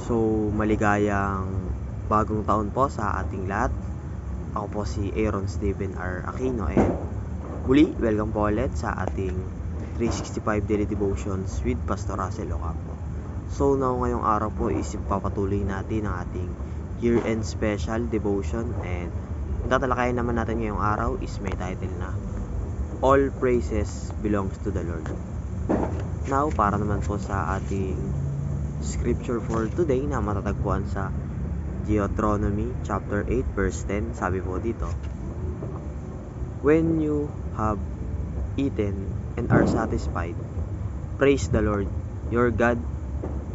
So, maligayang bagong taon po sa ating lahat. Ako po si Aaron Steven R. Aquino and muli, welcome po ulit sa ating 365 Daily Devotions with Pastor Russell Ocampo. So, ngayong araw po is ipapatuloy natin ang ating year-end special devotion and tatalakayin naman natin ngayong araw is may title na All Praises Belongs to the Lord. Now, para naman po sa ating scripture for today na matatagpuan sa Deuteronomy chapter 8 verse 10, sabi po dito, when you have eaten and are satisfied, praise the Lord your God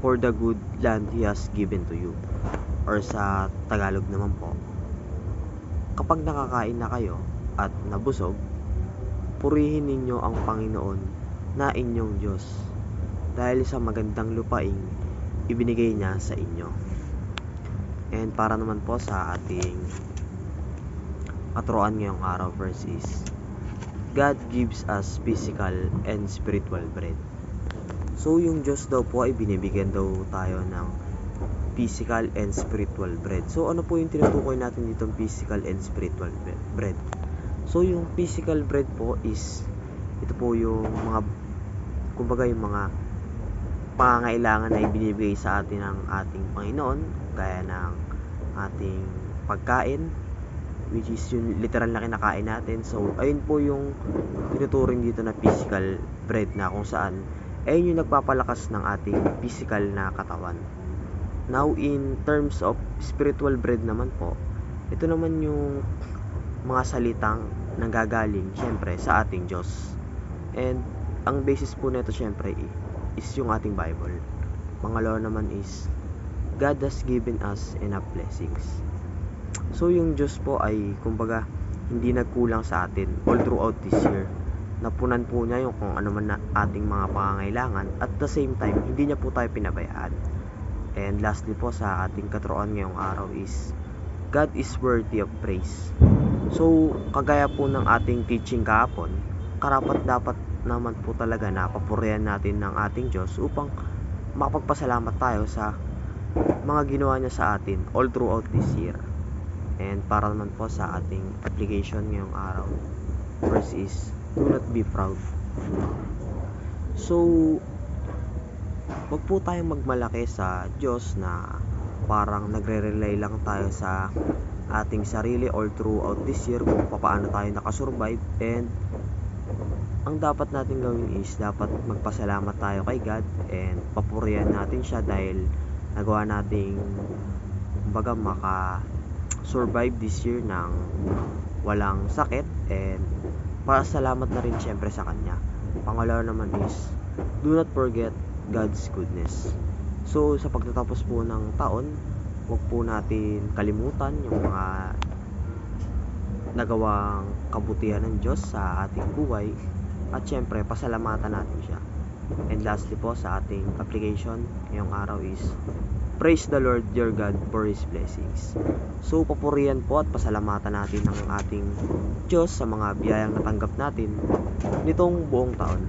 for the good land He has given to you. Or sa Tagalog naman po, kapag nakakain na kayo at nabusog, purihin ninyo ang Panginoon na inyong Diyos dahil sa magandang lupaing ibinigay niya sa inyo. And para naman po sa ating katuruan ngayong araw verse is, God gives us physical and spiritual bread. So yung Diyos daw po ay binibigyan daw tayo ng physical and spiritual bread. So ano po yung tinutukoy natin ditong physical and spiritual bread? So yung physical bread po is, ito po yung mga, kumbaga yung mga pangangailangan na ibinibigay sa atin ng ating Panginoon, gaya ng ating pagkain, which is yung literal na kinakain natin. So ayun po yung tinuturing dito na physical bread, na kung saan ayun yung nagpapalakas ng ating physical na katawan. Now in terms of spiritual bread naman po, ito naman yung mga salitang nanggagaling syempre sa ating Diyos. And ang basis po nito syempre is yung ating Bible. Pangalawa naman is, God has given us enough blessings. So yung Diyos po ay kumbaga hindi nagkulang sa atin all throughout this year. Napunan po niya yung kung ano man na ating mga pangangailangan, at the same time hindi niya po tayo pinabayaan. And lastly po sa ating katuruan ngayong araw is, God is worthy of praise. So kagaya po ng ating teaching kahapon, karapat dapat naman po talaga na papurihan natin ng ating Diyos upang makapagpasalamat tayo sa mga ginawa niya sa atin all throughout this year. And para naman po sa ating application ngayong araw, first is, do not be proud. So wag po tayong magmalaki sa Diyos na parang nagre-rely lang tayo sa ating sarili all throughout this year kung paano tayo nakasurvive. And ang dapat natin gawin is, dapat magpasalamat tayo kay God and papurihan natin siya dahil nagawa nating kumbaga maka-survive this year ng walang sakit, and pasalamat na rin syempre sa Kanya. Pangalawa naman is, do not forget God's goodness. So sa pagtatapos po ng taon, huwag po natin kalimutan yung mga nagawang kabutihan ng Diyos sa ating buhay, at syempre pasalamatan natin siya. And lastly po sa ating application ngayong araw is, praise the Lord your God for His blessings. So papurihan po at pasalamatan natin ng ating Diyos sa mga biyayang natanggap natin nitong buong taon.